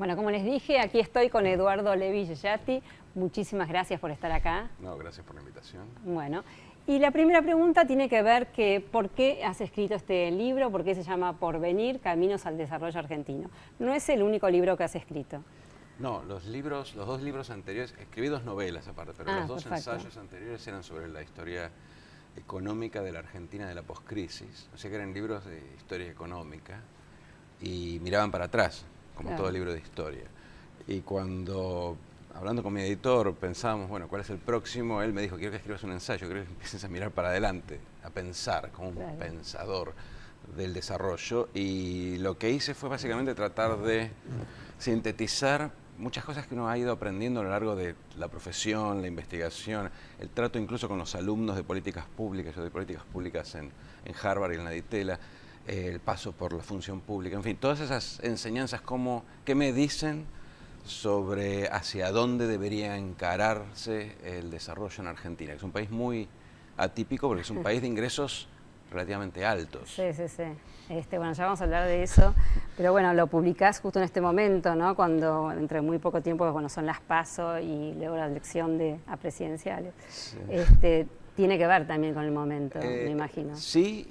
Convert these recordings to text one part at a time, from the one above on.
Bueno, como les dije, aquí estoy con Eduardo Levi Yeyati. Muchísimas gracias por estar acá. No, gracias por la invitación. Bueno, y la primera pregunta tiene que ver que ¿por qué has escrito este libro? ¿Por qué se llama Porvenir, Caminos al Desarrollo Argentino? No es el único libro que has escrito. No, los dos libros anteriores, escribí 2 novelas aparte, pero los 2 perfecto. ensayos anteriores eran sobre la historia económica de la Argentina de la poscrisis, o sea que eran libros de historia económica y miraban para atrás, como Claro. todo libro de historia. Y cuando, hablando con mi editor, pensábamos, bueno, ¿cuál es el próximo? Él me dijo, quiero que escribas un ensayo, quiero que empieces a mirar para adelante, a pensar, como un Claro. pensador del desarrollo. Y lo que hice fue básicamente tratar de sintetizar muchas cosas que uno ha ido aprendiendo a lo largo de la profesión, la investigación, el trato incluso con los alumnos de políticas públicas, yo doy políticas públicas en Harvard y en la DITELA, el paso por la función pública, en fin, todas esas enseñanzas, ¿qué me dicen sobre hacia dónde debería encararse el desarrollo en Argentina? Que es un país muy atípico porque es un país de ingresos relativamente altos. Sí. Bueno, ya vamos a hablar de eso, pero bueno, lo publicás justo en este momento, ¿no? Cuando dentro de muy poco tiempo, bueno, son las PASO y luego la elección a presidenciales. Sí. Tiene que ver también con el momento, me imagino. Sí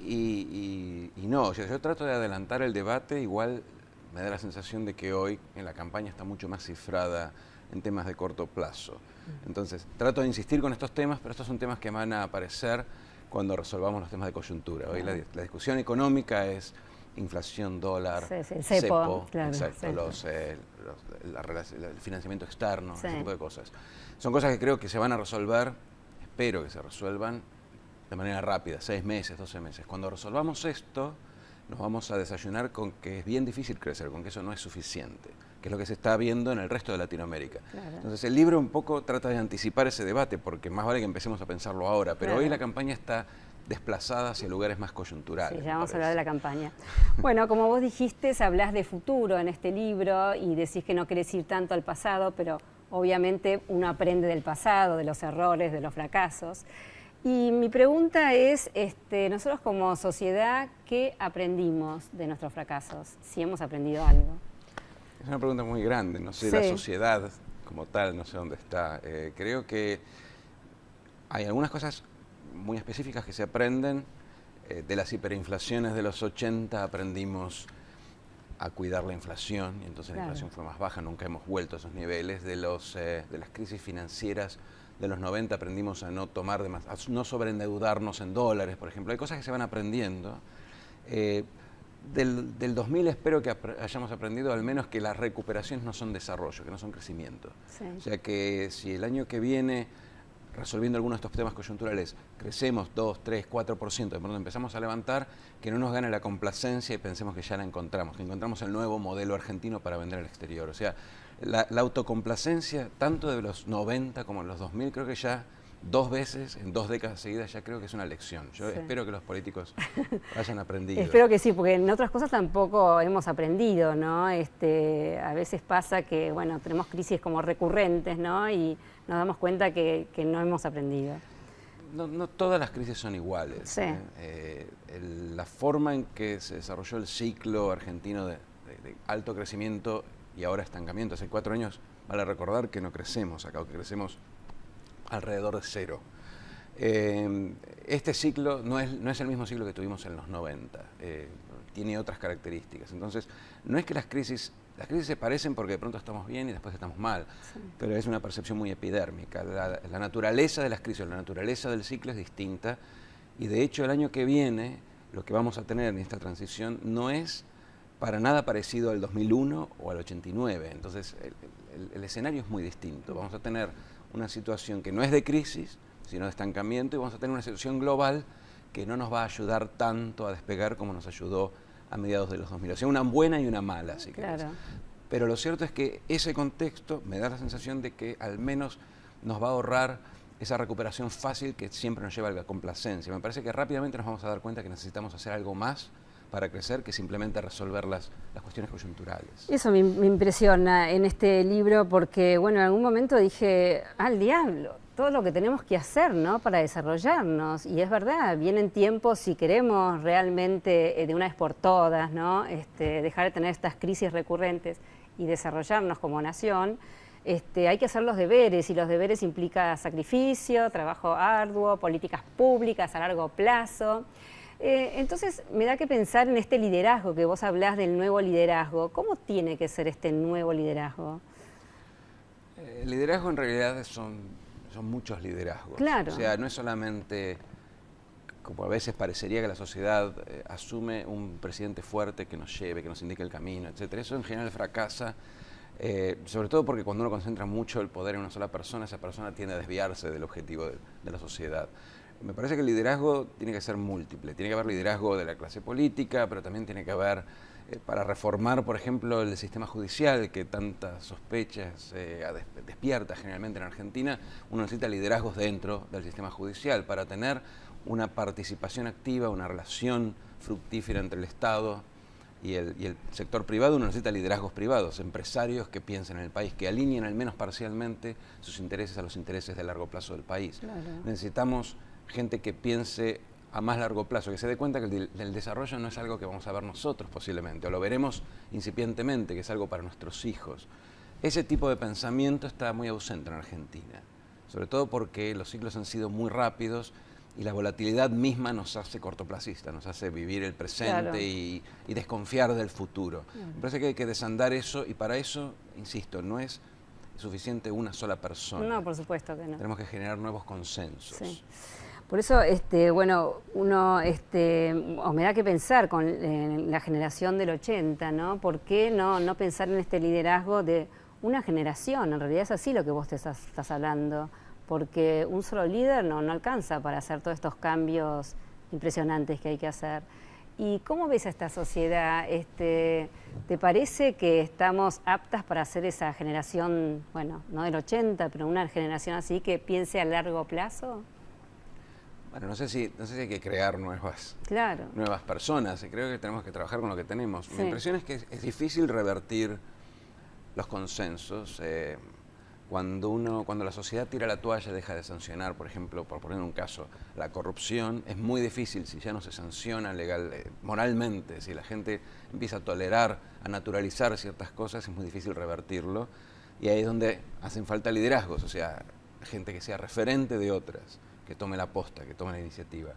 y no. O sea, yo trato de adelantar el debate, igual me da la sensación de que hoy en la campaña está mucho más cifrada en temas de corto plazo. Entonces, trato de insistir con estos temas, pero estos son temas que van a aparecer cuando resolvamos los temas de coyuntura. Hoy la discusión económica es inflación, dólar, cepo, claro, exacto, cepo. el financiamiento externo, Sí. ese tipo de cosas. Son cosas que creo que se van a resolver, espero que se resuelvan de manera rápida, 6 meses, 12 meses. Cuando resolvamos esto, nos vamos a desayunar con que es bien difícil crecer, con que eso no es suficiente, que es lo que se está viendo en el resto de Latinoamérica. Claro. Entonces el libro un poco trata de anticipar ese debate, porque más vale que empecemos a pensarlo ahora, pero Claro. hoy la campaña está desplazada hacia lugares más coyunturales. Sí, ya vamos a hablar de la campaña. Bueno, como vos dijiste, hablás de futuro en este libro y decís que no querés ir tanto al pasado, pero obviamente uno aprende del pasado, de los errores, de los fracasos. Y mi pregunta es, nosotros como sociedad, ¿qué aprendimos de nuestros fracasos? Si hemos aprendido algo. Es una pregunta muy grande, no sé, Sí. la sociedad como tal, no sé dónde está. Creo que hay algunas cosas muy específicas que se aprenden. De las hiperinflaciones de los 80 aprendimos a cuidar la inflación, y entonces la inflación fue más baja, nunca hemos vuelto a esos niveles. De las crisis financieras de los 90 aprendimos a no no sobreendeudarnos en dólares, por ejemplo. Hay cosas que se van aprendiendo. Del 2000 espero que hayamos aprendido al menos que las recuperaciones no son desarrollo, que no son crecimiento. Sí. O sea que si el año que viene, resolviendo algunos de estos temas coyunturales, crecemos 2, 3, 4%, de pronto empezamos a levantar, que no nos gane la complacencia y pensemos que ya la encontramos, que encontramos el nuevo modelo argentino para vender al exterior. O sea, la autocomplacencia, tanto de los 90 como en los 2000, creo que ya 2 veces, en 2 décadas seguidas, ya creo que es una lección. Yo espero que los políticos hayan aprendido. Espero que sí, porque en otras cosas tampoco hemos aprendido, ¿no? A veces pasa que, bueno, tenemos crisis como recurrentes, ¿no? Y nos damos cuenta que no hemos aprendido. No todas las crisis son iguales. Sí. La forma en que se desarrolló el ciclo argentino de alto crecimiento y ahora estancamiento, hace 4 años, vale recordar que no crecemos acá, que crecemos alrededor de 0. Este ciclo no es el mismo ciclo que tuvimos en los 90, tiene otras características. Entonces, no es que las crisis se parecen porque de pronto estamos bien y después estamos mal, pero es una percepción muy epidérmica. La naturaleza de las crisis, la naturaleza del ciclo es distinta, y de hecho el año que viene lo que vamos a tener en esta transición no es para nada parecido al 2001 o al 89. Entonces el escenario es muy distinto. Vamos a tener una situación que no es de crisis, sino de estancamiento, y vamos a tener una situación global que no nos va a ayudar tanto a despegar como nos ayudó a mediados de los 2000. O sea, una buena y una mala, si querés. Claro. Pero lo cierto es que ese contexto me da la sensación de que al menos nos va a ahorrar esa recuperación fácil que siempre nos lleva a la complacencia. Me parece que rápidamente nos vamos a dar cuenta que necesitamos hacer algo más para crecer que simplemente resolver las cuestiones coyunturales. Eso me impresiona en este libro porque, bueno, en algún momento dije, al diablo, todo lo que tenemos que hacer, ¿no?, para desarrollarnos. Y es verdad, vienen tiempos, si queremos realmente de una vez por todas, ¿no?, dejar de tener estas crisis recurrentes y desarrollarnos como nación, hay que hacer los deberes, y los deberes implica sacrificio, trabajo arduo, políticas públicas a largo plazo. Entonces me da que pensar en este liderazgo que vos hablás del nuevo liderazgo. ¿Cómo tiene que ser este nuevo liderazgo? El liderazgo en realidad son muchos liderazgos. Claro. O sea, no es solamente, como a veces parecería que la sociedad asume un presidente fuerte que nos lleve, que nos indique el camino, etc. Eso en general fracasa, sobre todo porque cuando uno concentra mucho el poder en una sola persona, esa persona tiende a desviarse del objetivo de la sociedad. Me parece que el liderazgo tiene que ser múltiple. Tiene que haber liderazgo de la clase política, pero también tiene que haber, para reformar, por ejemplo, el sistema judicial, que tantas sospechas despierta generalmente en Argentina, uno necesita liderazgos dentro del sistema judicial para tener una participación activa, una relación fructífera entre el Estado y el sector privado. Uno necesita liderazgos privados, empresarios que piensen en el país, que alineen al menos parcialmente sus intereses a los intereses de largo plazo del país. Claro. Necesitamos gente que piense a más largo plazo, que se dé cuenta que el desarrollo no es algo que vamos a ver nosotros posiblemente, o lo veremos incipientemente, que es algo para nuestros hijos. Ese tipo de pensamiento está muy ausente en Argentina, sobre todo porque los ciclos han sido muy rápidos y la volatilidad misma nos hace cortoplacistas, nos hace vivir el presente, claro, y desconfiar del futuro. Me parece que hay que desandar eso, y para eso, insisto, no es suficiente una sola persona. No, por supuesto que no. Tenemos que generar nuevos consensos. Sí. Por eso, bueno, uno, o me da que pensar con la generación del 80, ¿no? ¿Por qué no pensar en este liderazgo de una generación? En realidad es así lo que vos te estás hablando, porque un solo líder no alcanza para hacer todos estos cambios impresionantes que hay que hacer. ¿Y cómo ves a esta sociedad? ¿Te parece que estamos aptas para hacer esa generación, bueno, no del 80, pero una generación así que piense a largo plazo? Bueno, no sé si hay que crear nuevas personas. Creo que tenemos que trabajar con lo que tenemos. Sí. Mi impresión es que es difícil revertir los consensos. Cuando la sociedad tira la toalla, deja de sancionar, por ejemplo, por poner un caso, la corrupción, es muy difícil si ya no se sanciona moralmente, si la gente empieza a tolerar, a naturalizar ciertas cosas, es muy difícil revertirlo. Y ahí es donde hacen falta liderazgos, o sea, gente que sea referente de otras, que tome la posta, que tome la iniciativa.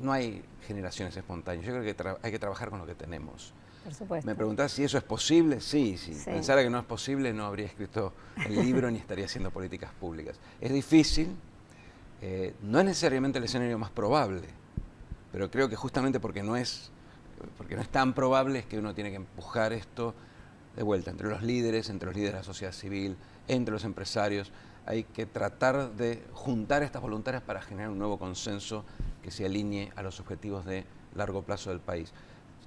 No hay generaciones espontáneas, yo creo que hay que trabajar con lo que tenemos. Por supuesto. ¿Me preguntás si eso es posible? Sí. Pensara que no es posible, no habría escrito el libro ni estaría haciendo políticas públicas. Es difícil, no es necesariamente el escenario más probable, pero creo que justamente porque no es tan probable es que uno tiene que empujar esto de vuelta entre los líderes de la sociedad civil, entre los empresarios. Hay que tratar de juntar estas voluntades para generar un nuevo consenso que se alinee a los objetivos de largo plazo del país.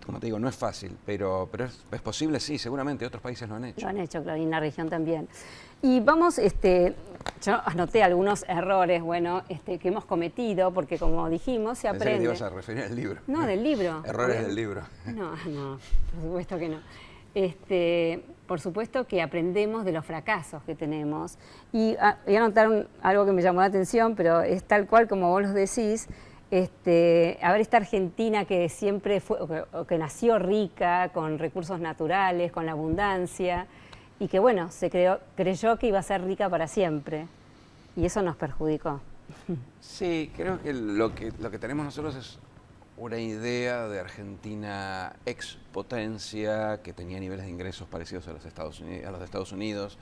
Como te digo, no es fácil, pero es posible, sí, seguramente otros países lo han hecho. Lo han hecho, claro, y en la región también. Y vamos, yo anoté algunos errores, bueno, que hemos cometido, porque como dijimos, se aprende. Pensé que te ibas a referir al libro. No, del libro. Errores del libro. No, por supuesto que no. Por supuesto que aprendemos de los fracasos que tenemos. Y voy a anotar algo que me llamó la atención, pero es tal cual como vos los decís. A ver, esta Argentina que siempre fue, o que nació rica, con recursos naturales, con la abundancia, y que bueno, creyó que iba a ser rica para siempre, y eso nos perjudicó. Sí, creo que lo que tenemos nosotros es una idea de Argentina ex potencia, que tenía niveles de ingresos parecidos a los de Estados Unidos,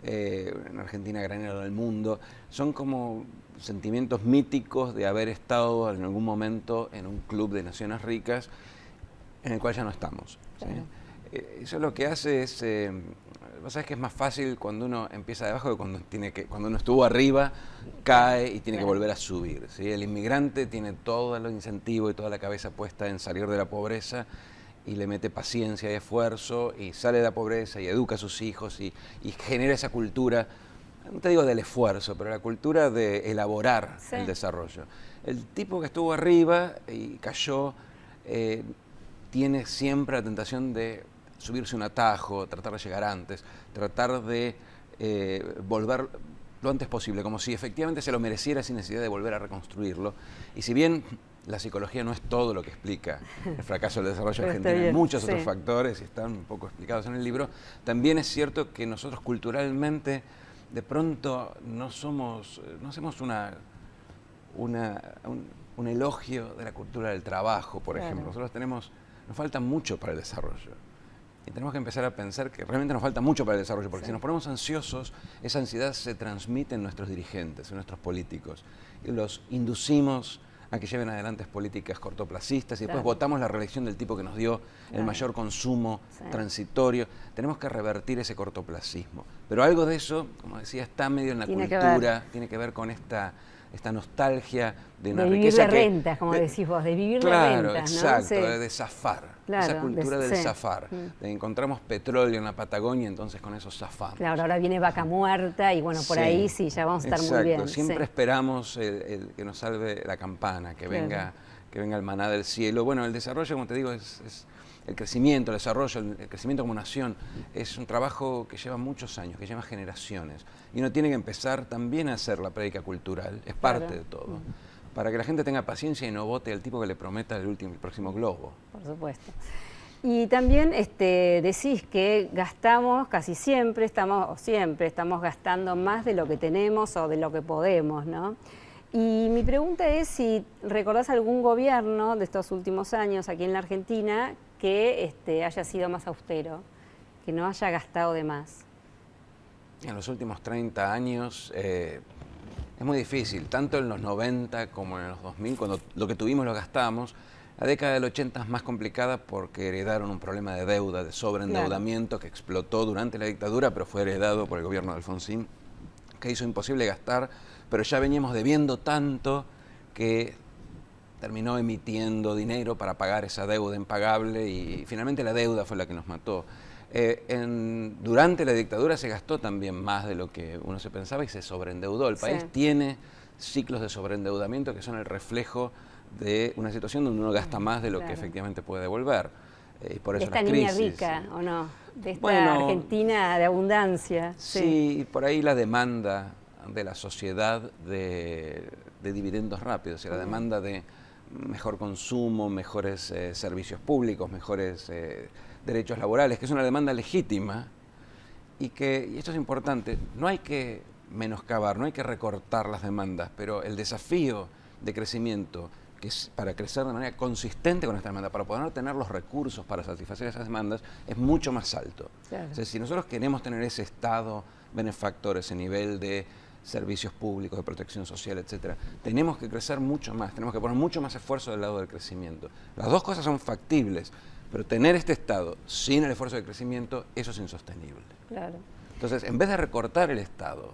en Argentina granero del mundo. Son como sentimientos míticos de haber estado en algún momento en un club de naciones ricas en el cual ya no estamos. ¿Sí? Eso lo que hace es, vos sabés que es más fácil cuando uno empieza de abajo que cuando uno estuvo arriba, cae y tiene que volver a subir. ¿Sí? El inmigrante tiene todo el incentivo y toda la cabeza puesta en salir de la pobreza, y le mete paciencia y esfuerzo, y sale de la pobreza y educa a sus hijos y genera esa cultura, no te digo del esfuerzo, pero la cultura de elaborar el desarrollo. El tipo que estuvo arriba y cayó tiene siempre la tentación de subirse un atajo, tratar de llegar antes, tratar de volver lo antes posible, como si efectivamente se lo mereciera sin necesidad de volver a reconstruirlo. Y si bien la psicología no es todo lo que explica el fracaso del desarrollo Pero argentino. Hay muchos sí. otros factores y están un poco explicados en el libro. También es cierto que nosotros culturalmente de pronto no hacemos un elogio de la cultura del trabajo, por ejemplo. Nosotros nos falta mucho para el desarrollo. Y tenemos que empezar a pensar que realmente nos falta mucho para el desarrollo, porque si nos ponemos ansiosos, esa ansiedad se transmite en nuestros dirigentes, en nuestros políticos, y los inducimos a que lleven adelante políticas cortoplacistas y después votamos la reelección del tipo que nos dio el mayor consumo transitorio. Tenemos que revertir ese cortoplacismo. Pero algo de eso, como decía, está medio en la cultura, tiene que ver con esta nostalgia de una riqueza de vivir de rentas, como decís vos, de vivir de rentas, ¿no? Exacto, de zafar. Esa cultura del zafar. De encontramos petróleo en la Patagonia, entonces con eso zafamos. Claro, ahora viene Vaca Muerta y bueno, por ahí sí, ya vamos a estar muy bien. Siempre esperamos que nos salve la campana, que venga el maná del cielo. Bueno, el desarrollo, como te digo, es el crecimiento, el desarrollo, el crecimiento como nación, es un trabajo que lleva muchos años, que lleva generaciones. Y uno tiene que empezar también a hacer la prédica cultural, es parte de todo, para que la gente tenga paciencia y no vote al tipo que le prometa el próximo globo. Por supuesto. Y también decís que gastamos casi siempre estamos gastando más de lo que tenemos o de lo que podemos, ¿no? Y mi pregunta es si recordás algún gobierno de estos últimos años aquí en la Argentina que haya sido más austero, que no haya gastado de más. En los últimos 30 años es muy difícil, tanto en los 90 como en los 2000, cuando lo que tuvimos lo gastamos. La década del 80 es más complicada porque heredaron un problema de deuda, de sobreendeudamiento que explotó durante la dictadura, pero fue heredado por el gobierno de Alfonsín, que hizo imposible gastar, pero ya veníamos debiendo tanto que terminó emitiendo dinero para pagar esa deuda impagable y finalmente la deuda fue la que nos mató. Durante la dictadura se gastó también más de lo que uno se pensaba y se sobreendeudó. El país tiene ciclos de sobreendeudamiento que son el reflejo de una situación donde uno gasta más de lo que efectivamente puede devolver. Por eso de esta niña rica, ¿o no? De esta Argentina de abundancia. Sí, por ahí la demanda de la sociedad de dividendos rápidos, o sea, la demanda de mejor consumo, mejores servicios públicos, mejores derechos laborales, que es una demanda legítima y esto es importante, no hay que menoscabar, no hay que recortar las demandas, pero el desafío de crecimiento, que es para crecer de manera consistente con esta demanda, para poder tener los recursos para satisfacer esas demandas, es mucho más alto. Claro. O sea, si nosotros queremos tener ese Estado benefactor, ese nivel de servicios públicos, de protección social, etcétera, tenemos que crecer mucho más, tenemos que poner mucho más esfuerzo del lado del crecimiento. Las dos cosas son factibles, pero tener este Estado sin el esfuerzo de crecimiento, eso es insostenible. Claro. Entonces, en vez de recortar el Estado,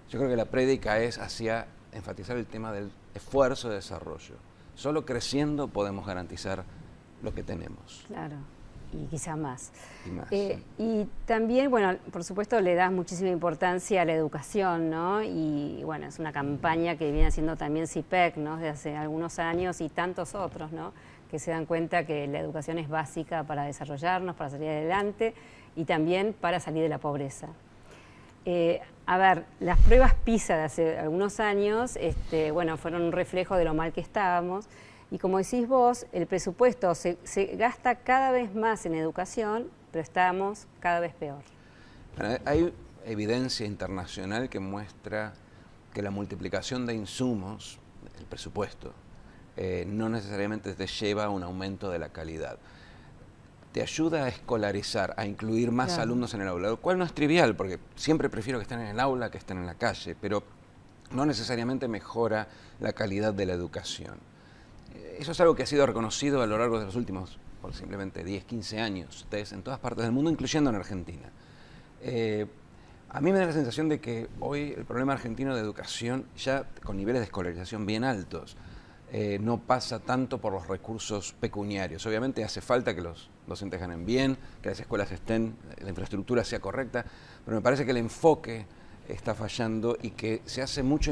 yo creo que la prédica es hacia enfatizar el tema del esfuerzo de desarrollo. Solo creciendo podemos garantizar lo que tenemos. Claro, y quizá más. Y más. Y también, bueno, por supuesto le das muchísima importancia a la educación, ¿no? Y bueno, es una campaña que viene haciendo también CIPEC, ¿no? Desde hace algunos años y tantos otros, ¿no? Que se dan cuenta que la educación es básica para desarrollarnos, para salir adelante y también para salir de la pobreza. A ver, las pruebas PISA de hace algunos años, bueno, fueron un reflejo de lo mal que estábamos y como decís vos, el presupuesto se gasta cada vez más en educación, pero estamos cada vez peor. Bueno, hay evidencia internacional que muestra que la multiplicación de insumos, el presupuesto, no necesariamente te lleva a un aumento de la calidad. Te ayuda a escolarizar, a incluir más alumnos en el aula, lo cual no es trivial, porque siempre prefiero que estén en el aula que estén en la calle, pero no necesariamente mejora la calidad de la educación. Eso es algo que ha sido reconocido a lo largo de los últimos, por simplemente 10, 15 años, en todas partes del mundo, incluyendo en Argentina. A mí me da la sensación de que hoy el problema argentino de educación, ya con niveles de escolarización bien altos, no pasa tanto por los recursos pecuniarios. Obviamente hace falta que los docentes ganen bien, que las escuelas la infraestructura sea correcta, pero me parece que el enfoque está fallando y que se hace mucho